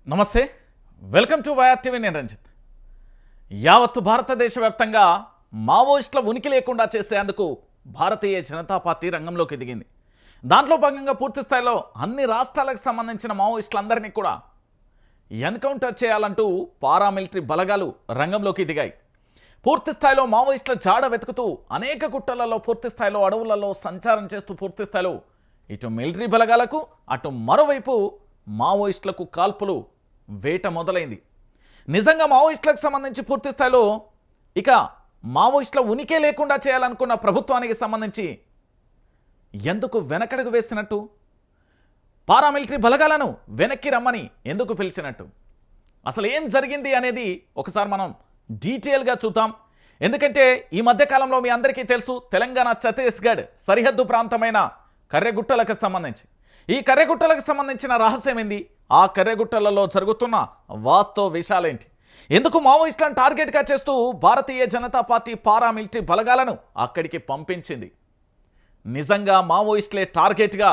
నమస్తే welcome to YR TV నేను రంజిత్ యావత్తు భారతదేశ వ్యాప్తంగా మావోయిస్టుల ఉనికి లేకుండా చేసేందుకు భారతీయ జనతా పార్టీ రంగంలోకి దిగింది. దాంట్లో భాగంగా పూర్తి స్థాయిలో అన్ని రాష్ట్రాలకు సంబంధించిన మావోయిస్టులందరినీ కూడా ఎన్కౌంటర్ చేయాలంటూ పారామిలిటరీ బలగాలు రంగంలోకి దిగాయి. పూర్తి స్థాయిలో మావోయిస్టుల జాడ వెతుకుతూ అనేక గుట్టలలో పూర్తి స్థాయిలో అడవులలో సంచారం చేస్తూ పూర్తి స్థాయిలో ఇటు మిలిటరీ బలగాలకు అటు మరోవైపు మావోయిస్టులకు కాల్పులు వేట మొదలైంది. నిజంగా మావోయిస్టులకు సంబంధించి పూర్తి స్థాయిలో ఇక మావోయిస్టుల ఉనికే లేకుండా చేయాలనుకున్న ప్రభుత్వానికి సంబంధించి ఎందుకు వెనకడుగు వేసినట్టు, పారామిలిటరీ బలగాలను వెనక్కి రమ్మని ఎందుకు పిలిచినట్టు, అసలు ఏం జరిగింది అనేది ఒకసారి మనం డీటెయిల్గా చూద్దాం. ఎందుకంటే ఈ మధ్యకాలంలో మీ అందరికీ తెలుసు, తెలంగాణ ఛత్తీస్గఢ్ సరిహద్దు ప్రాంతమైన కర్రెగుట్టలకు సంబంధించి ఈ కర్రెగుట్టలకు సంబంధించిన రహస్యం ఏంది, ఆ కర్రెగుట్టలలో జరుగుతున్న వాస్తవ విషయాలేంటి, ఎందుకు మావోయిస్టులను టార్గెట్గా చేస్తూ భారతీయ జనతా పార్టీ పారామిలిటరీ బలగాలను అక్కడికి పంపించింది. నిజంగా మావోయిస్టులే టార్గెట్గా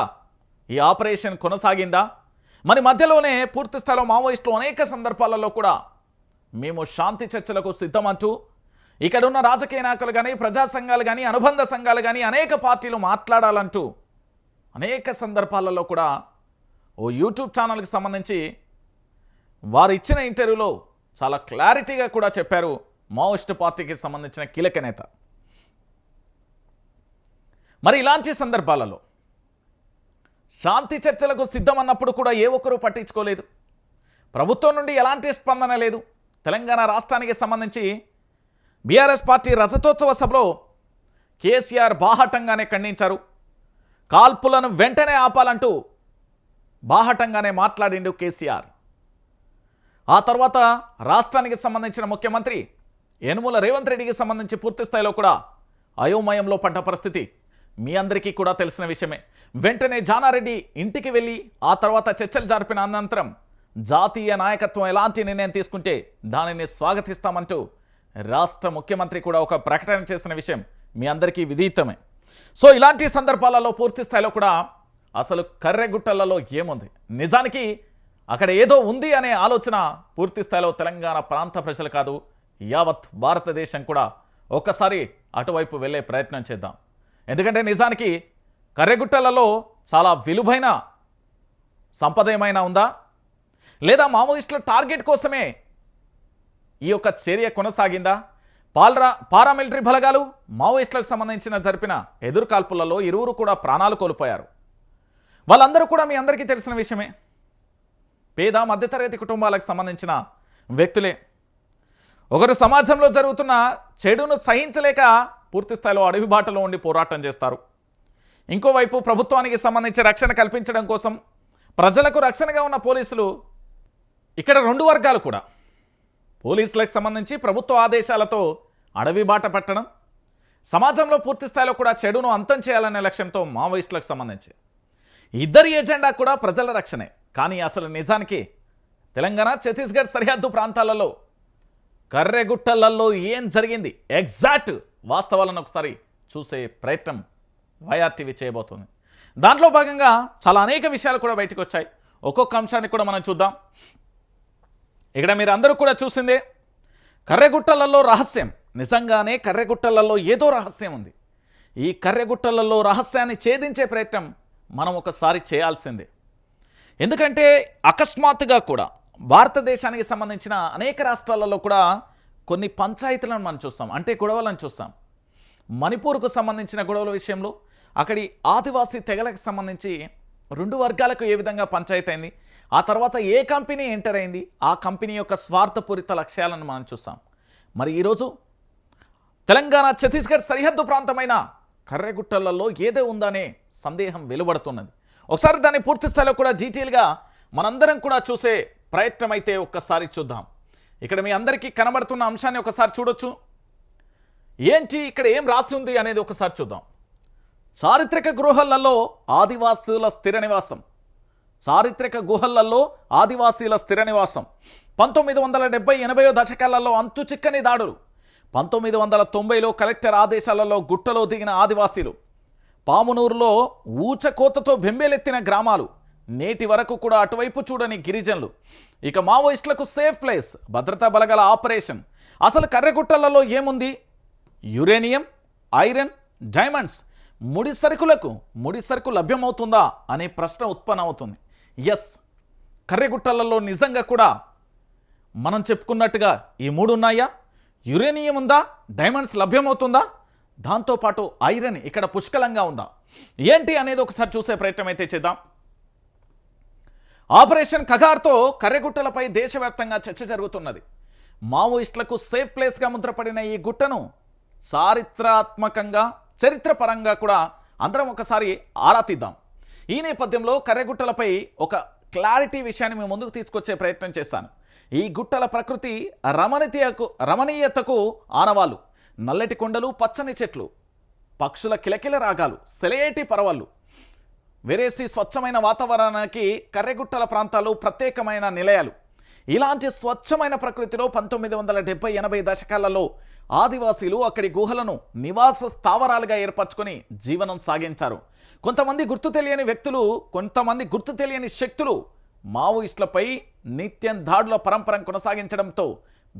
ఈ ఆపరేషన్ కొనసాగిందా? మరి మధ్యలోనే పూర్తి స్థాయిలో మావోయిస్టులు అనేక సందర్భాలలో కూడా మేము శాంతి చర్చలకు సిద్ధమంటూ ఇక్కడున్న రాజకీయ నాయకులు కానీ, ప్రజా సంఘాలు కానీ, అనుబంధ సంఘాలు కానీ అనేక పార్టీలు మాట్లాడాలంటూ అనేక సందర్భాలలో కూడా ఓ యూట్యూబ్ ఛానల్కి సంబంధించి వారు ఇచ్చిన ఇంటర్వ్యూలో చాలా క్లారిటీగా కూడా చెప్పారు మావోయిస్టు పార్టీకి సంబంధించిన కీలక నేత. మరి ఇలాంటి సందర్భాలలో శాంతి చర్చలకు సిద్ధమన్నప్పుడు కూడా ఏ ఒక్కరూ పట్టించుకోలేదు. ప్రభుత్వం నుండి ఎలాంటి స్పందన లేదు. తెలంగాణ రాష్ట్రానికి సంబంధించి బీఆర్ఎస్ పార్టీ రజతోత్సవ సభలో కేసీఆర్ బాహాటంగానే ఖండించారు. కాల్పులను వెంటనే ఆపాలంటూ బాహాటంగానే మాట్లాడిండు కేసీఆర్. ఆ తర్వాత రాష్ట్రానికి సంబంధించిన ముఖ్యమంత్రి యనుమల రేవంత్ రెడ్డికి సంబంధించి పూర్తి స్థాయిలో కూడా అయోమయంలో పడ్డ పరిస్థితి మీ అందరికీ కూడా తెలిసిన విషయమే. వెంటనే జానారెడ్డి ఇంటికి వెళ్ళి ఆ తర్వాత చర్చలు జరిపిన అనంతరం జాతీయ నాయకత్వం ఎలాంటి నిర్ణయం తీసుకుంటే దానిని స్వాగతిస్తామంటూ రాష్ట్ర ముఖ్యమంత్రి కూడా ఒక ప్రకటన చేసిన విషయం మీ అందరికీ విదితమే. సో ఇలాంటి సందర్భాలలో పూర్తి స్థాయిలో కూడా అసలు కర్రెగుట్టలలో ఏముంది, నిజానికి అక్కడ ఏదో ఉంది అనే ఆలోచన పూర్తి స్థాయిలో తెలంగాణ ప్రాంత ప్రజలు కాదు, యావత్ భారతదేశం కూడా ఒక్కసారి అటువైపు వెళ్ళే ప్రయత్నం చేద్దాం. ఎందుకంటే నిజానికి కర్రెగుట్టలలో చాలా విలువైన సంపద ఏమైనా ఉందా, లేదా మావోయిస్టుల టార్గెట్ కోసమే ఈ యొక్క చర్య కొనసాగిందా? పారామిలిటరీ బలగాలు మావోయిస్టులకు సంబంధించిన జరిపిన ఎదురుకాల్పులలో ఇరువురు కూడా ప్రాణాలు కోల్పోయారు. వాళ్ళందరూ కూడా మీ అందరికీ తెలిసిన విషయమే. పేద మధ్యతరగతి కుటుంబాలకు సంబంధించిన వ్యక్తులే. ఒకరు సమాజంలో జరుగుతున్న చెడును సహించలేక పూర్తి స్థాయిలో అడవి బాటలో ఉండి పోరాటం చేస్తారు. ఇంకోవైపు ప్రభుత్వానికి సంబంధించి రక్షణ కల్పించడం కోసం ప్రజలకు రక్షణగా ఉన్న పోలీసులు, ఇక్కడ రెండు వర్గాలు కూడా పోలీసులకు సంబంధించి ప్రభుత్వ ఆదేశాలతో అడవి బాట పట్టడం, సమాజంలో పూర్తి స్థాయిలో కూడా చెడును అంతం చేయాలనే లక్ష్యంతో మావోయిస్టులకు సంబంధించి ఇద్దరి ఎజెండా కూడా ప్రజల రక్షణే. కానీ అసలు నిజానికి తెలంగాణ ఛత్తీస్గఢ్ సరిహద్దు ప్రాంతాలలో కర్రెగుట్టలలో ఏం జరిగింది, ఎగ్జాక్ట్ వాస్తవాలను ఒకసారి చూసే ప్రయత్నం వైఆర్ టీవీ చేయబోతుంది. దాంట్లో భాగంగా చాలా అనేక విషయాలు కూడా బయటకు వచ్చాయి. ఒక్కొక్క అంశాన్ని కూడా మనం చూద్దాం. ఇక్కడ మీరు అందరూ కూడా చూసిందే కర్రెగుట్టలలో రహస్యం. నిజంగానే కర్రెగుట్టలలో ఏదో రహస్యం ఉంది. ఈ కర్రెగుట్టలలో రహస్యాన్ని ఛేదించే ప్రయత్నం మనం ఒకసారి చేయాల్సిందే. ఎందుకంటే అకస్మాత్తుగా కూడా భారతదేశానికి సంబంధించిన అనేక రాష్ట్రాలలో కూడా కొన్ని పంచాయతీలను మనం చూస్తాం, అంటే గొడవలను చూస్తాం. మణిపూర్కు సంబంధించిన గొడవల విషయంలో అక్కడి ఆదివాసీ తెగలకు సంబంధించి రెండు వర్గాలకు ఏ విధంగా పంచాయతీ అయింది, ఆ తర్వాత ఏ కంపెనీ ఎంటర్ అయింది, ఆ కంపెనీ యొక్క స్వార్థపూరిత లక్ష్యాలను మనం చూసాం. మరి ఈరోజు తెలంగాణ ఛత్తీస్గఢ్ సరిహద్దు ప్రాంతమైన కర్రెగుట్టలలో ఏదో ఉందనే సందేహం వెలువడుతున్నది. ఒకసారి దాన్ని పూర్తి స్థాయిలో కూడా డీటెయిల్గా మనందరం కూడా చూసే ప్రయత్నం అయితే ఒక్కసారి చూద్దాం. ఇక్కడ మీ అందరికీ కనబడుతున్న అంశాన్ని ఒకసారి చూడొచ్చు. ఏంటి ఇక్కడ ఏం రాసి ఉంది అనేది ఒకసారి చూద్దాం. చారిత్రక గృహాలలో ఆదివాసుల స్థిర నివాసం. చారిత్రక గుహలలో ఆదివాసీల స్థిర నివాసం 1970-80 దశకాలలో అంతు చిక్కని దాడులు. 1990లో కలెక్టర్ ఆదేశాలలో గుట్టలో దిగిన ఆదివాసీలు. పామునూరులో ఊచకోతతో బెంబేలెత్తిన గ్రామాలు. నేటి వరకు కూడా అటువైపు చూడని గిరిజనులు. ఇక మావోయిస్టులకు సేఫ్ ప్లేస్, భద్రతా బలగాల ఆపరేషన్. అసలు కర్రెగుట్టలలో ఏముంది? యురేనియం, ఐరన్, డైమండ్స్, ముడి సరుకు లభ్యమవుతుందా అనే ప్రశ్న ఉత్పన్నమవుతుంది. ఎస్, కర్రెగుట్టలలో నిజంగా కూడా మనం చెప్పుకున్నట్టుగా ఈ మూడు ఉన్నాయా? యురేనియం ఉందా? డైమండ్స్ లభ్యమవుతుందా? దాంతోపాటు ఐరన్ ఇక్కడ పుష్కలంగా ఉందా? ఏంటి అనేది ఒకసారి చూసే ప్రయత్నం అయితే చేద్దాం. ఆపరేషన్ కగార్తో కర్రెగుట్టలపై దేశవ్యాప్తంగా చర్చ జరుగుతున్నది. మావోయిస్టులకు సేఫ్ ప్లేస్గా ముద్రపడిన ఈ గుట్టను చరిత్రపరంగా కూడా అందరం ఒకసారి ఆరా తీద్దాం. ఈ నేపథ్యంలో కర్రెగుట్టలపై ఒక క్లారిటీ విషయాన్ని మేము ముందుకు తీసుకొచ్చే ప్రయత్నం చేశాను. ఈ గుట్టల ప్రకృతి రమణీయతకు ఆనవాళ్ళు. నల్లటి కొండలు, పచ్చని చెట్లు, పక్షుల కిలకిల రాగాలు, సెలయేటి పరవళ్ళు, వెరేసి స్వచ్ఛమైన వాతావరణానికి కర్రెగుట్టల ప్రాంతాలు ప్రత్యేకమైన నిలయాలు. ఇలాంటి స్వచ్ఛమైన ప్రకృతిలో 1970-80 దశకాలలో ఆదివాసీలు అక్కడి గుహలను నివాస స్థావరాలుగా ఏర్పరచుకొని జీవనం సాగించారు. కొంతమంది గుర్తు తెలియని శక్తులు మావోయిస్టులపై నిత్యం దాడుల పరంపర కొనసాగించడంతో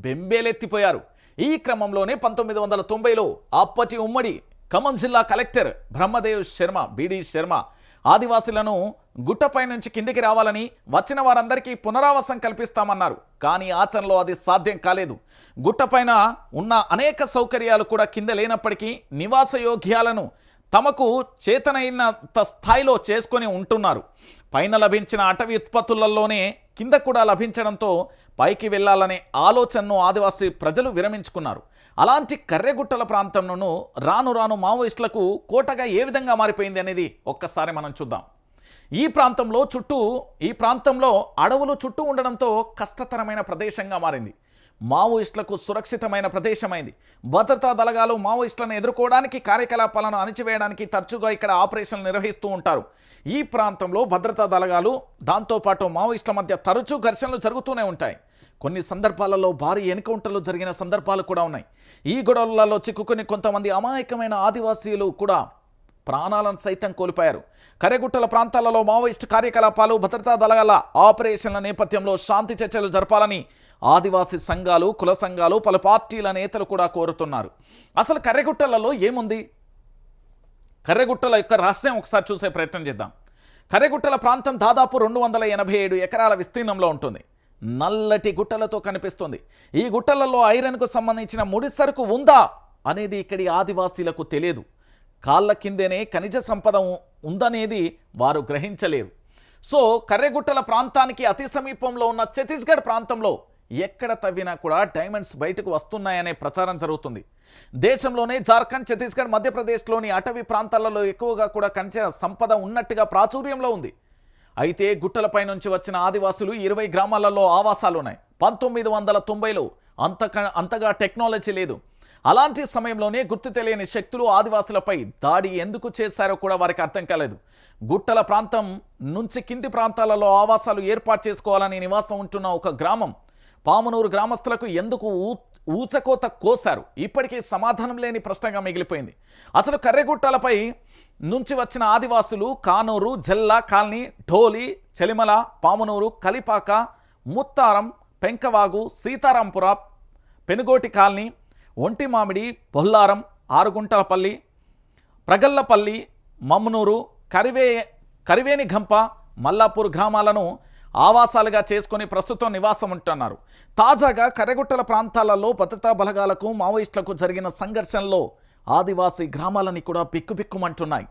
బెంబేలెత్తిపోయారు. ఈ క్రమంలోనే 1990లో అప్పటి ఉమ్మడి ఖమ్మం జిల్లా కలెక్టర్ బ్రహ్మదేవ్ శర్మ, బిడి శర్మ ఆదివాసీలను గుట్టపై నుంచి కిందికి రావాలని, వచ్చిన వారందరికీ పునరావాసం కల్పిస్తామన్నారు. కానీ ఆచరణలో అది సాధ్యం కాలేదు. గుట్టపైన ఉన్న అనేక సౌకర్యాలు కూడా కింద లేనప్పటికీ నివాస యోగ్యాలను తమకు చేతనైనంత స్థాయిలో చేసుకొని ఉంటున్నారు. పైన లభించిన అటవీ ఉత్పత్తులలోనే కింద కూడా లభించడంతో పైకి వెళ్లాలనే ఆలోచనను ఆదివాసీ ప్రజలు విరమించుకున్నారు. అలాంటి కర్రెగుట్టల ప్రాంతంను రాను మావోయిస్టులకు కోటగా ఏ విధంగా మారిపోయింది అనేది ఒక్కసారి మనం చూద్దాం. ఈ ప్రాంతంలో అడవులు చుట్టూ ఉండడంతో కష్టతరమైన ప్రదేశంగా మారింది. మావోయిస్టులకు సురక్షితమైన ప్రదేశమైంది. భద్రతా దళాలు మావోయిస్టులను ఎదుర్కోవడానికి, కార్యకలాపాలను అణిచివేయడానికి తరచుగా ఇక్కడ ఆపరేషన్లు నిర్వహిస్తూ ఉంటారు. ఈ ప్రాంతంలో భద్రతా దళాలు దాంతోపాటు మావోయిస్టుల మధ్య తరచూ ఘర్షణలు జరుగుతూనే ఉంటాయి. కొన్ని సందర్భాలలో భారీ ఎన్కౌంటర్లు జరిగిన సందర్భాలు కూడా ఉన్నాయి. ఈ గొడవలలో చిక్కుకుని కొంతమంది అమాయకమైన ఆదివాసీలు కూడా ప్రాణాలను సైతం కోల్పోయారు. కర్రెగుట్టల ప్రాంతాలలో మావోయిస్టు కార్యకలాపాలు, భద్రతా దళాల ఆపరేషన్ల నేపథ్యంలో శాంతి చర్చలు జరపాలని ఆదివాసీ సంఘాలు, కుల సంఘాలు, పలు పార్టీల నేతలు కూడా కోరుతున్నారు. అసలు కర్రెగుట్టలలో ఏముంది? కర్రెగుట్టల యొక్క రహస్యం ఒకసారి చూసే ప్రయత్నం చేద్దాం. కర్రెగుట్టల ప్రాంతం దాదాపు 287 ఎకరాల విస్తీర్ణంలో ఉంటుంది. నల్లటి గుట్టలతో కనిపిస్తుంది. ఈ గుట్టలలో ఐరన్కు సంబంధించిన ముడి సరుకు ఉందా అనేది ఇక్కడి ఆదివాసీలకు తెలియదు. కాళ్ళ కిందనే ఖనిజ సంపద ఉందనేది వారు గ్రహించలేరు. సో కర్రెగుట్టల ప్రాంతానికి అతి సమీపంలో ఉన్న ఛత్తీస్గఢ్ ప్రాంతంలో ఎక్కడ తవ్వినా కూడా డైమండ్స్ బయటకు వస్తున్నాయనే ప్రచారం జరుగుతుంది. దేశంలోనే జార్ఖండ్, ఛత్తీస్గఢ్, మధ్యప్రదేశ్లోని అటవీ ప్రాంతాలలో ఎక్కువగా కూడా ఖనిజ సంపద ఉన్నట్టుగా ప్రాచుర్యంలో ఉంది. అయితే గుట్టలపై నుంచి వచ్చిన ఆదివాసులు 20 గ్రామాలలో ఆవాసాలున్నాయి. 1990లో అంతగా టెక్నాలజీ లేదు. అలాంటి సమయంలోనే గుర్తు తెలియని శక్తులు ఆదివాసులపై దాడి ఎందుకు చేశారో కూడా వారికి అర్థం కాలేదు. గుట్టల ప్రాంతం నుంచి కింది ప్రాంతాలలో ఆవాసాలు ఏర్పాటు చేసుకోవాలని నివాసం ఉంటున్న ఒక గ్రామం పామునూరు గ్రామస్తులకు ఎందుకు ఊచకోత కోశారు? ఇప్పటికీ సమాధానం లేని ప్రశ్నగా మిగిలిపోయింది. అసలు కర్రెగుట్టలపై నుంచి వచ్చిన ఆదివాసులు కానూరు, జల్లా కాలనీ, ఢోలి, చెలిమల, పామునూరు, కలిపాక, ముత్తారం, పెంకవాగు, సీతారాంపుర, పెనుగోటి కాలనీ, ఒంటిమామిడి, బొల్లారం, ఆరుగుంటలపల్లి, ప్రగల్లపల్లి, మమ్నూరు, కరివేనిగంప, మల్లాపూర్ గ్రామాలను ఆవాసాలుగా చేసుకొని ప్రస్తుతం నివాసం ఉంటున్నారు. తాజాగా కర్రెగుట్టల ప్రాంతాలలో భద్రతా బలగాలకు మావోయిస్టులకు జరిగిన సంఘర్షణలో ఆదివాసీ గ్రామాలని కూడా బిక్కుబిక్కుమంటున్నాయి.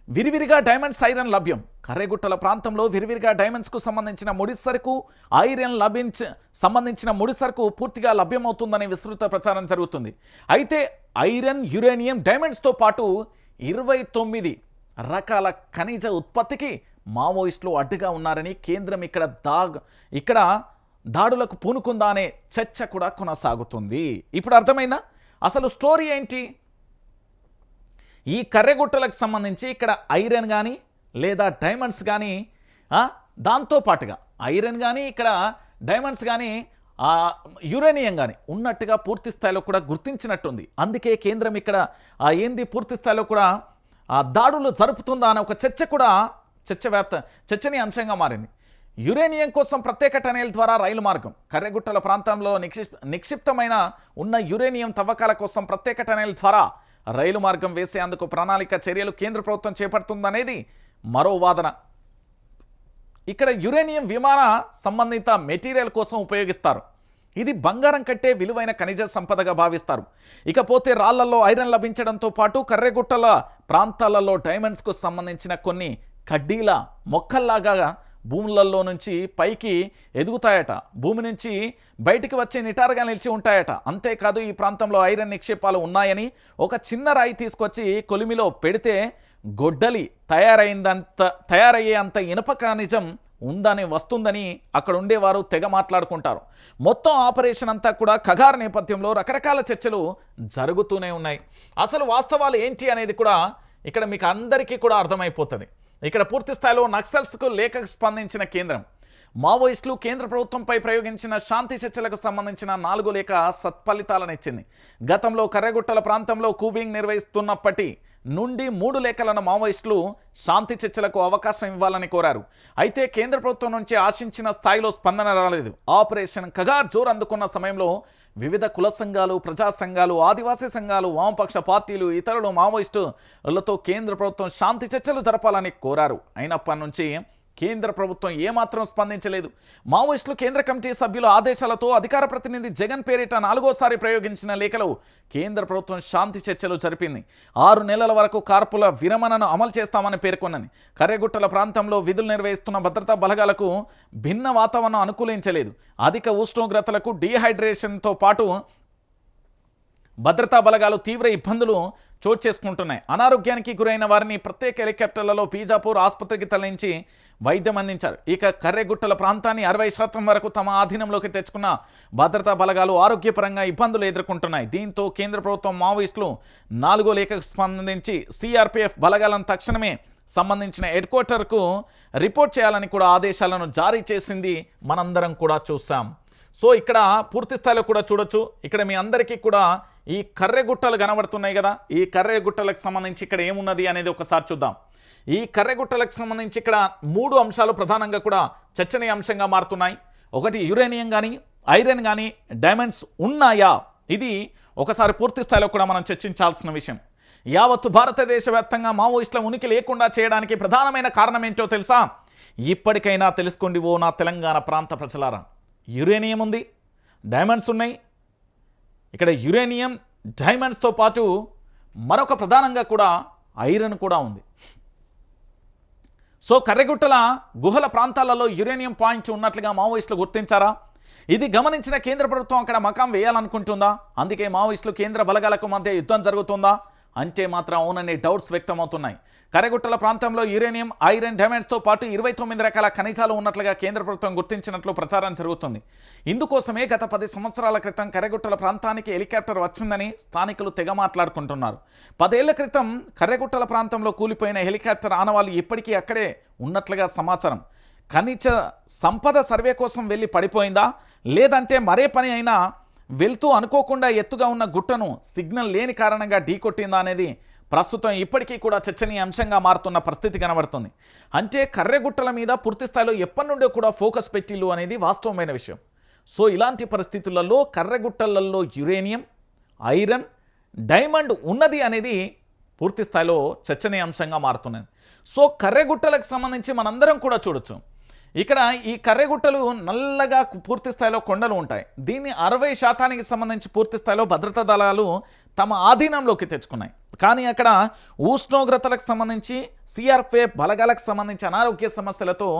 విరివిరిగా డైమండ్స్, ఐరన్ లభ్యం. కర్రెగుట్టల ప్రాంతంలో విరివిరిగా డైమండ్స్కు సంబంధించిన ముడిసరుకు, ఐరన్ సంబంధించిన ముడిసరుకు పూర్తిగా లభ్యమవుతుందనే విస్తృత ప్రచారం జరుగుతుంది. అయితే ఐరన్, యురేనియం, డైమండ్స్తో పాటు 29 రకాల ఖనిజ ఉత్పత్తికి మావోయిస్టులు అడ్డుగా ఉన్నారని కేంద్రం ఇక్కడ దాడులకు పూనుకుందా అనే చర్చ కూడా కొనసాగుతుంది. ఇప్పుడు అర్థమైందా అసలు స్టోరీ ఏంటి? ఈ కర్రెగుట్టలకు సంబంధించి ఇక్కడ ఐరన్ కానీ లేదా డైమండ్స్ కానీ, దాంతోపాటుగా ఐరన్ కానీ ఇక్కడ డైమండ్స్ కానీ యురేనియం కానీ ఉన్నట్టుగా పూర్తి స్థాయిలో కూడా గుర్తించినట్టుంది. అందుకే కేంద్రం ఇక్కడ పూర్తి స్థాయిలో కూడా దాడులు జరుపుతుందా అనే ఒక చర్చ కూడా చర్చనీయాంశంగా మారింది. యురేనియం కోసం ప్రత్యేక టనెల్ ద్వారా రైలు మార్గం. కర్రెగుట్టల ప్రాంతంలో నిక్షిప్తమైన ఉన్న యురేనియం తవ్వకాల కోసం ప్రత్యేక టనెల్ ద్వారా రైలు మార్గం వేసేందుకు ప్రణాళిక చర్యలు కేంద్ర ప్రభుత్వం చేపడుతుందనేది మరో వాదన. ఇక్కడ యురేనియం విమాన సంబంధిత మెటీరియల్ కోసం ఉపయోగిస్తారు. ఇది బంగారం కంటే విలువైన ఖనిజ సంపదగా భావిస్తారు. ఇకపోతే రాళ్లలో ఐరన్ లభించడంతో పాటు కర్రెగుట్టల ప్రాంతాలలో డైమండ్స్కు సంబంధించిన కొన్ని కడ్డీల మొక్కల్లాగా భూములలో నుంచి పైకి ఎదుగుతాయట. భూమి నుంచి బయటికి వచ్చి నిటారుగా నిలిచి ఉంటాయట. అంతేకాదు ఈ ప్రాంతంలో ఐరన్ నిక్షేపాలు ఉన్నాయని, ఒక చిన్న రాయి తీసుకొచ్చి కొలిమిలో పెడితే గొడ్డలి తయారయ్యే అంత ఇనుప ఖనిజం వస్తుందని అక్కడ ఉండేవారు తెగ మాట్లాడుకుంటారు. మొత్తం ఆపరేషన్ అంతా కూడా ఖగార్ నేపథ్యంలో రకరకాల చర్చలు జరుగుతూనే ఉన్నాయి. అసలు వాస్తవాలు ఏంటి అనేది కూడా ఇక్కడ మీకు అందరికీ కూడా అర్థమైపోతుంది. ఇక్కడ పూర్తి స్థాయిలో నక్సల్స్కు లేఖ స్పందించిన కేంద్రం. మావోయిస్టులు కేంద్ర ప్రభుత్వంపై ప్రయోగించిన శాంతి చర్చలకు సంబంధించిన 4 లేఖ సత్ఫలితాలనిచ్చింది. గతంలో కర్రెగుట్టల ప్రాంతంలో కూబింగ్ నిర్వహిస్తున్నప్పటి నుండి 3 లేఖలను మావోయిస్టులు శాంతి చర్చలకు అవకాశం ఇవ్వాలని కోరారు. అయితే కేంద్ర ప్రభుత్వం నుంచి ఆశించిన స్థాయిలో స్పందన రాలేదు. ఆపరేషన్ ఖగార్ జోరు అందుకున్న సమయంలో వివిధ కుల సంఘాలు, ప్రజా సంఘాలు, ఆదివాసీ సంఘాలు, వామపక్ష పార్టీలు, ఇతరులు మావోయిస్టులతో కేంద్ర ప్రభుత్వం శాంతి చర్చలు జరపాలని కోరారు. అయినప్పటి నుంచి కేంద్ర ప్రభుత్వం ఏమాత్రం స్పందించలేదు. మావోయిస్టులు కేంద్ర కమిటీ సభ్యుల ఆదేశాలతో అధికార ప్రతినిధి జగన్ పేరిట 4వసారి ప్రయోగించిన లేఖలో కేంద్ర ప్రభుత్వం శాంతి చర్చలు జరిపింది. 6 నెలల వరకు కార్పుల విరమణను అమలు చేస్తామని పేర్కొన్నది. కర్రెగుట్టల ప్రాంతంలో విధులు నిర్వహిస్తున్న భద్రతా బలగాలకు భిన్న వాతావరణం అనుకూలించలేదు. అధిక ఉష్ణోగ్రతలకు డీహైడ్రేషన్తో పాటు భద్రతా బలగాలు తీవ్ర ఇబ్బందులు చోటు చేసుకుంటున్నాయి. అనారోగ్యానికి గురైన వారిని ప్రత్యేక హెలికాప్టర్లలో బీజాపూర్ ఆసుపత్రికి తరలించి వైద్యం అందించారు. ఇక కర్రెగుట్టల ప్రాంతాన్ని 60% వరకు తమ ఆధీనంలోకి తెచ్చుకున్న భద్రతా బలగాలు ఆరోగ్యపరంగా ఇబ్బందులు ఎదుర్కొంటున్నాయి. దీంతో కేంద్ర ప్రభుత్వం మావోయిస్టులు 4వ లేఖకు స్పందించి సిఆర్పిఎఫ్ బలగాలను తక్షణమే సంబంధించిన హెడ్ క్వార్టర్కు రిపోర్ట్ చేయాలని కూడా ఆదేశాలను జారీ చేసింది. మనందరం కూడా చూసాం. సో ఇక్కడ పూర్తి స్థాయిలో కూడా చూడొచ్చు. ఇక్కడ మీ అందరికీ కూడా ఈ కర్రెగుట్టలు కనబడుతున్నాయి కదా, ఈ కర్రెగుట్టలకు సంబంధించి ఇక్కడ ఏమున్నది అనేది ఒకసారి చూద్దాం. ఈ కర్రెగుట్టలకు సంబంధించి ఇక్కడ 3 అంశాలు ప్రధానంగా కూడా చర్చనీయాంశంగా మారుతున్నాయి. ఒకటి, యురేనియం కానీ ఐరన్ కానీ డైమండ్స్ ఉన్నాయా, ఇది ఒకసారి పూర్తి స్థాయిలో కూడా మనం చర్చించాల్సిన విషయం. యావత్తు భారతదేశ వ్యాప్తంగా మావోయిస్టుల ఉనికి లేకుండా చేయడానికి ప్రధానమైన కారణం ఏంటో తెలుసా? ఇప్పటికైనా తెలుసుకోండి ఓ నా తెలంగాణ ప్రాంత ప్రజలారా. యురేనియం ఉంది, డైమండ్స్ ఉన్నాయి. ఇక్కడ యురేనియం డైమండ్స్తో పాటు మరొక ప్రధానంగా కూడా ఐరన్ కూడా ఉంది. సో కర్రెగుట్టల గుహల ప్రాంతాలలో యురేనియం పాయింట్స్ ఉన్నట్లుగా మావోయిస్టులు గుర్తించారా? ఇది గమనించిన కేంద్ర ప్రభుత్వం అక్కడ మకాం వేయాలనుకుంటుందా? అందుకే మావోయిస్టులు కేంద్ర బలగాలకు మధ్య యుద్ధం జరుగుతుందా అంటే మాత్రం అవుననే డౌట్స్ వ్యక్తమవుతున్నాయి. కర్రెగుట్టల ప్రాంతంలో యురేనియం, ఐరన్, డైమండ్స్తో పాటు 29 రకాల ఖనిజాలు ఉన్నట్లుగా కేంద్ర ప్రభుత్వం గుర్తించినట్లు ప్రచారం జరుగుతుంది. ఇందుకోసమే గత 10 సంవత్సరాల క్రితం కర్రెగుట్టల ప్రాంతానికి హెలికాప్టర్ వచ్చిందని స్థానికులు తెగ మాట్లాడుకుంటున్నారు. 10 ఏళ్ల క్రితం కర్రెగుట్టల ప్రాంతంలో కూలిపోయిన హెలికాప్టర్ ఆనవాళ్ళు ఇప్పటికీ అక్కడే ఉన్నట్లుగా సమాచారం. ఖనిజ సంపద సర్వే కోసం వెళ్ళి పడిపోయిందా, లేదంటే మరే పని అయినా వెళ్తూ అనుకోకుండా ఎత్తుగా ఉన్న గుట్టను సిగ్నల్ లేని కారణంగా ఢీకొట్టిందా అనేది ప్రస్తుతం ఇప్పటికీ కూడా చర్చనీయాంశంగా మారుతున్న పరిస్థితి కనబడుతుంది. అంటే కర్రెగుట్టల మీద పూర్తి స్థాయిలో ఎప్పటి నుండో కూడా ఫోకస్ పెట్టిల్లు అనేది వాస్తవమైన విషయం. సో ఇలాంటి పరిస్థితులలో కర్రెగుట్టలలో యురేనియం, ఐరన్, డైమండ్ ఉన్నది అనేది పూర్తి స్థాయిలో చర్చనీయాంశంగా మారుతున్నది. సో కర్రెగుట్టలకు సంబంధించి మనందరం కూడా చూడొచ్చు. ఇక్కడ ఈ కర్రెగుట్టలు నల్లగా పూర్తి స్థాయిలో కొండలు ఉంటాయి. దీన్ని 60% సంబంధించి పూర్తి స్థాయిలో భద్రతా దళాలు తమ ఆధీనంలోకి తెచ్చుకున్నాయి. కానీ అక్కడ ఉష్ణోగ్రతలకు సంబంధించి సిఆర్పిఎఫ్ బలగాలకు సంబంధించి అనారోగ్య సమస్యలతో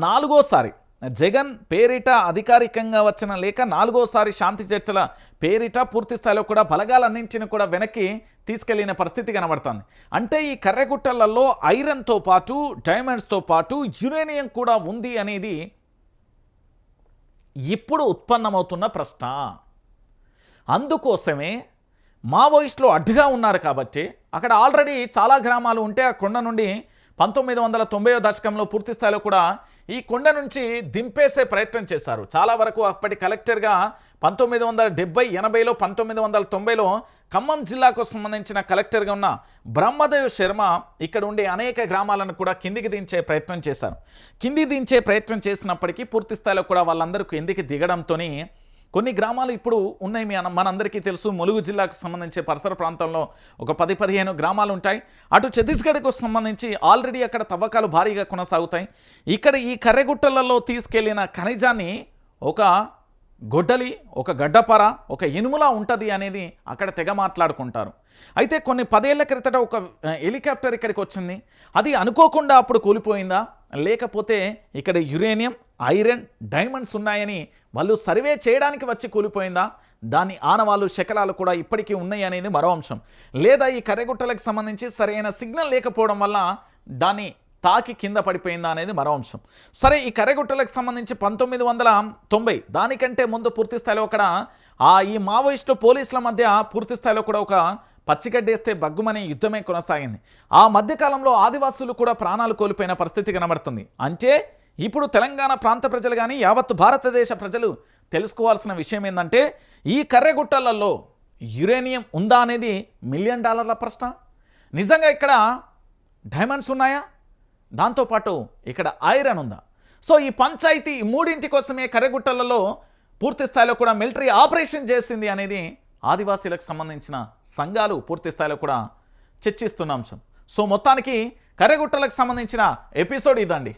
4వసారి జగన్ పేరిట అధికారికంగా వచ్చిన లేక 4వసారి శాంతి చర్చల పేరిట పూర్తి స్థాయిలో కూడా బలగాలన్నింటిని కూడా వెనక్కి తీసుకెళ్లిన పరిస్థితి కనబడుతుంది. అంటే ఈ కర్రెగుట్టలలో ఐరన్తో పాటు డైమండ్స్తో పాటు యురేనియం కూడా ఉంది అనేది ఇప్పుడు ఉత్పన్నమవుతున్న ప్రశ్న. అందుకోసమే మావోయిస్టులు అడ్డుగా ఉన్నారు కాబట్టి అక్కడ ఆల్రెడీ చాలా గ్రామాలు ఉంటే ఆ కొండ నుండి 1990వ దశకంలో పూర్తి స్థాయిలో కూడా ఈ కొండ నుంచి దింపేసే ప్రయత్నం చేశారు. చాలా వరకు అప్పటి కలెక్టర్గా 1970, 80లో 1990లో ఖమ్మం జిల్లాకు సంబంధించిన కలెక్టర్గా ఉన్న బ్రహ్మదేవ్ శర్మ ఇక్కడ ఉండే అనేక గ్రామాలను కూడా కిందికి దించే ప్రయత్నం చేశారు. కింది దించే ప్రయత్నం చేసినప్పటికీ పూర్తి స్థాయిలో కూడా వాళ్ళందరూ కిందికి దిగడంతో కొన్ని గ్రామాలు ఇప్పుడు ఉన్నాయి. మనందరికీ తెలుసు, ములుగు జిల్లాకు సంబంధించి పరిసర ప్రాంతంలో ఒక 10-15 గ్రామాలు ఉంటాయి. అటు ఛత్తీస్గఢ్కు సంబంధించి ఆల్రెడీ అక్కడ తవ్వకాలు భారీగా కొనసాగుతాయి. ఇక్కడ ఈ కర్రెగుట్టలలో తీసుకెళ్లిన ఖనిజాన్ని ఒక గొడ్డలి, ఒక గడ్డపార, ఒక ఇనుములా ఉంటుంది అనేది అక్కడ తెగ మాట్లాడుకుంటారు. అయితే కొన్ని 10 ఏళ్ల క్రితట ఒక హెలికాప్టర్ ఇక్కడికి వచ్చింది. అది అనుకోకుండా అప్పుడు కూలిపోయిందా, లేకపోతే ఇక్కడ యురేనియం, ఐరన్, డైమండ్స్ ఉన్నాయని వాళ్ళు సర్వే చేయడానికి వచ్చి కూలిపోయిందా, దాని ఆనవాళ్ళు, శకలాలు కూడా ఇప్పటికీ ఉన్నాయి అనేది మరో అంశం. లేదా ఈ కర్రెగుట్టలకు సంబంధించి సరైన సిగ్నల్ లేకపోవడం వల్ల దాన్ని తాకి కింద పడిపోయిందా అనేది మరో అంశం. సరే, ఈ కర్రెగుట్టలకు సంబంధించి 1990 దానికంటే ముందు పూర్తి స్థాయిలో అక్కడ ఈ మావోయిస్టు పోలీసుల మధ్య పూర్తి స్థాయిలో కూడా ఒక పచ్చిగడ్డేస్తే బగ్గుమనే యుద్ధమే కొనసాగింది. ఆ మధ్యకాలంలో ఆదివాసులు కూడా ప్రాణాలు కోల్పోయిన పరిస్థితి కనబడుతుంది. అంటే ఇప్పుడు తెలంగాణ ప్రాంత ప్రజలు కానీ యావత్ భారతదేశ ప్రజలు తెలుసుకోవాల్సిన విషయం ఏంటంటే, ఈ కర్రెగుట్టలలో యురేనియం ఉందా అనేది $1 మిలియన్ ప్రశ్న. నిజంగా ఇక్కడ డైమండ్స్ ఉన్నాయా, దాంతోపాటు ఇక్కడ ఐరన్ ఉందా? సో ఈ పంచాయతీ మూడింటి కోసమే కర్రెగుట్టలలో పూర్తి స్థాయిలో కూడా మిలిటరీ ఆపరేషన్ చేసింది అనేది ఆదివాసీలకు సంబంధించిన సంఘాలు పూర్తి స్థాయిలో కూడా చర్చిస్తున్న అంశం. సో మొత్తానికి కర్రెగుట్టలకు సంబంధించిన ఎపిసోడ్ ఇదండి.